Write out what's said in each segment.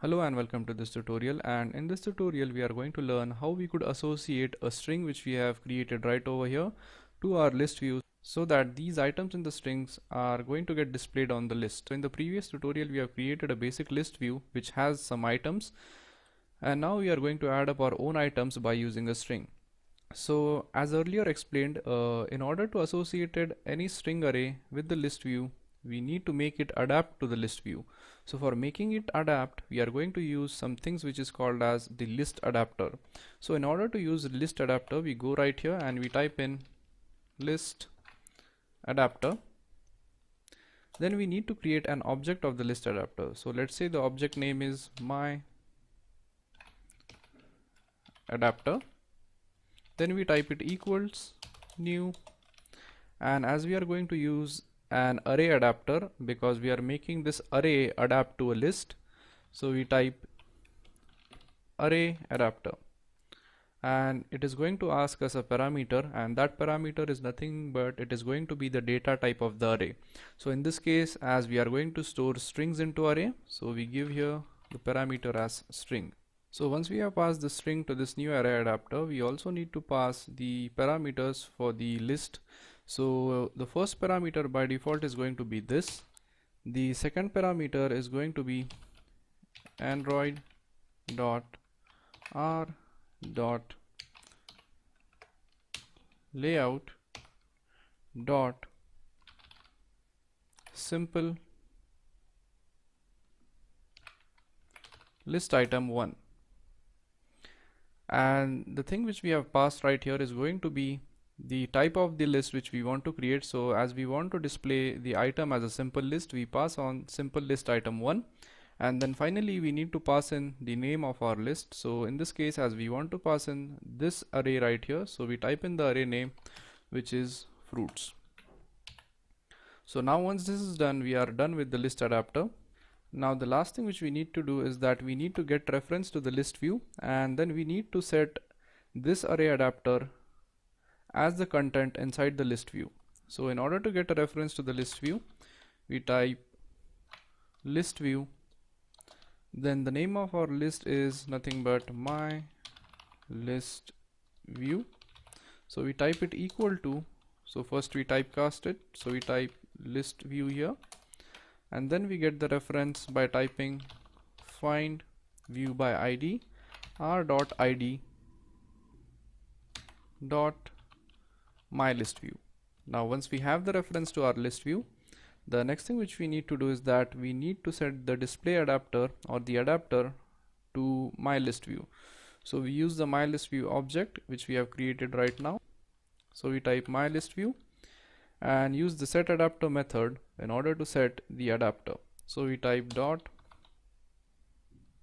Hello and welcome to this tutorial, and in this tutorial we are going to learn how we could associate a string which we have created right over here to our list view so that these items in the strings are going to get displayed on the list. So in the previous tutorial we have created a basic list view which has some items, and now we are going to add up our own items by using a string. So as earlier explained, in order to associate any string array with the list view, we need to make it adapt to the list view. So for making it adapt, we are going to use some things which is called as the list adapter. So in order to use the list adapter, we go right here and we type in list adapter. Then we need to create an object of the list adapter. So let's say the object name is my adapter. Then we type it equals new, and as we are going to use an array adapter because we are making this array adapt to a list, so we type array adapter, and it is going to ask us a parameter, and that parameter is nothing but it is going to be the data type of the array. So in this case, as we are going to store strings into array, so we give here the parameter as string. So once we have passed the string to this new array adapter, we also need to pass the parameters for the list. So the first parameter by default is going to be this. The second parameter is going to be android dot r dot layout dot simple list item 1. And the thing which we have passed right here is going to be the type of the list which we want to create. So as we want to display the item as a simple list, we pass on simple list item 1, and then finally we need to pass in the name of our list. So in this case, as we want to pass in this array right here, so we type in the array name which is fruits. So now once this is done, we are done with the list adapter. Now the last thing which we need to do is that we need to get reference to the list view, and then we need to set this array adapter as the content inside the list view. So in order to get a reference to the list view, we type list view, then the name of our list is nothing but my list view. So we type it equal to, so first we typecast it, so we type list view here, and then we get the reference by typing find view by id r.id dot my list view. Now once we have the reference to our list view, the next thing which we need to do is that we need to set the display adapter or the adapter to my list view. So we use the my list view object which we have created right now. So we type my list view and use the set adapter method in order to set the adapter. So we type dot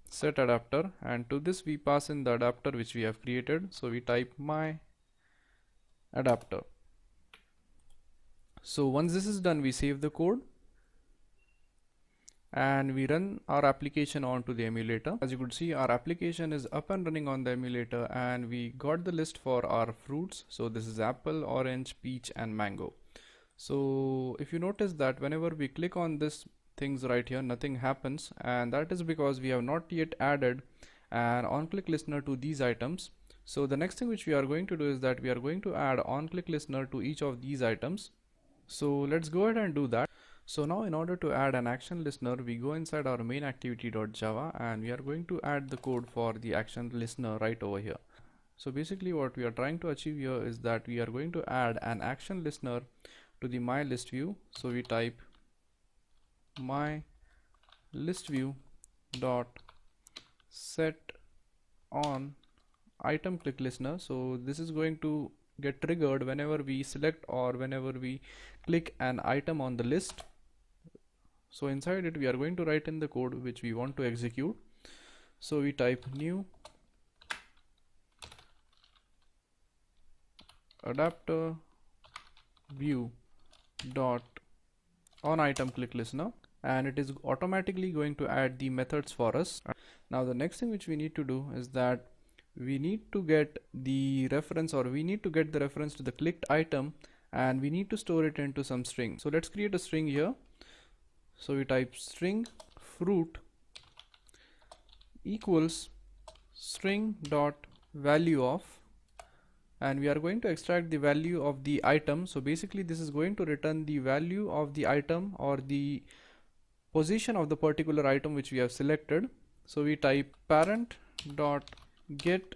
set adapter, and to this we pass in the adapter which we have created. So we type my adapter. So once this is done, we save the code and we run our application onto the emulator. As you could see, our application is up and running on the emulator, and we got the list for our fruits. So this is apple, orange, peach and mango. So if you notice that whenever we click on this things right here, nothing happens, and that is because we have not yet added an on-click listener to these items. So the next thing which we are going to do is that we are going to add on-click listener to each of these items. So let's go ahead and do that. So now in order to add an action listener, we go inside our main activity.java and we are going to add the code for the action listener right over here. So basically what we are trying to achieve here is that we are going to add an action listener to the my list view. So we type my list view dot set on item click listener. So this is going to get triggered whenever we select or whenever we click an item on the list. So inside it we are going to write in the code which we want to execute. So we type new adapter view dot on item click listener, and it is automatically going to add the methods for us. Now the next thing which we need to do is that we need to get the reference, or we need to get the reference to the clicked item, and we need to store it into some string. So let's create a string here. So we type string fruit equals string dot value of, and we are going to extract the value of the item. So basically this is going to return the value of the item or the position of the particular item which we have selected. So we type parent dot get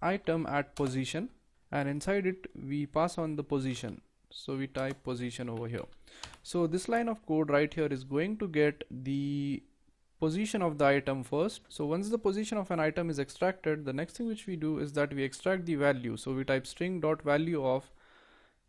item at position, and inside it we pass on the position. So we type position over here. So this line of code right here is going to get the position of the item first. So once the position of an item is extracted, the next thing which we do is that we extract the value. So we type string dot value of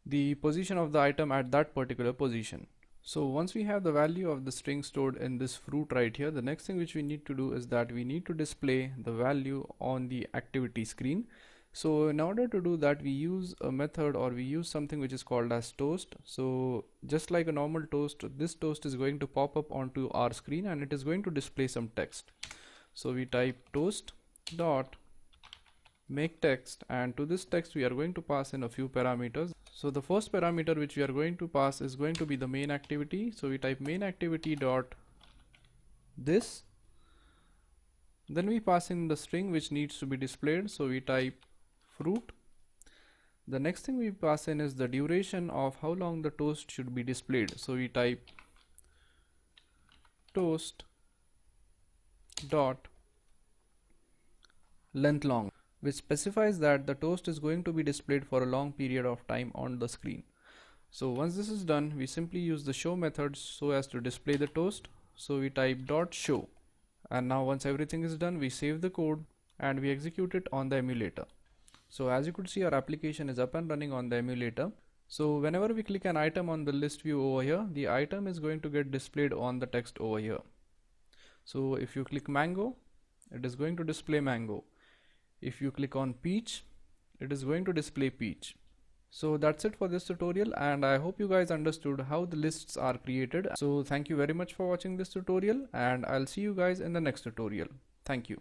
the position of the item at that particular position. So once we have the value of the string stored in this fruit right here, the next thing which we need to do is that we need to display the value on the activity screen. So in order to do that, we use a method, or we use something which is called as toast. So just like a normal toast, this toast is going to pop up onto our screen and it is going to display some text. So we type toast dot make text, and to this text we are going to pass in a few parameters. So the first parameter which we are going to pass is going to be the main activity. So we type main activity dot this, then we pass in the string which needs to be displayed. So we type fruit. The next thing we pass in is the duration of how long the toast should be displayed. So we type toast dot length long, which specifies that the toast is going to be displayed for a long period of time on the screen. So once this is done, we simply use the show method so as to display the toast. So we type dot show, and now once everything is done, we save the code and we execute it on the emulator. So as you could see, our application is up and running on the emulator. So whenever we click an item on the list view over here, the item is going to get displayed on the text over here. So if you click mango, it is going to display mango. If you click on peach, it is going to display peach. So that's it for this tutorial, and I hope you guys understood how the lists are created. So thank you very much for watching this tutorial, and I'll see you guys in the next tutorial. Thank you.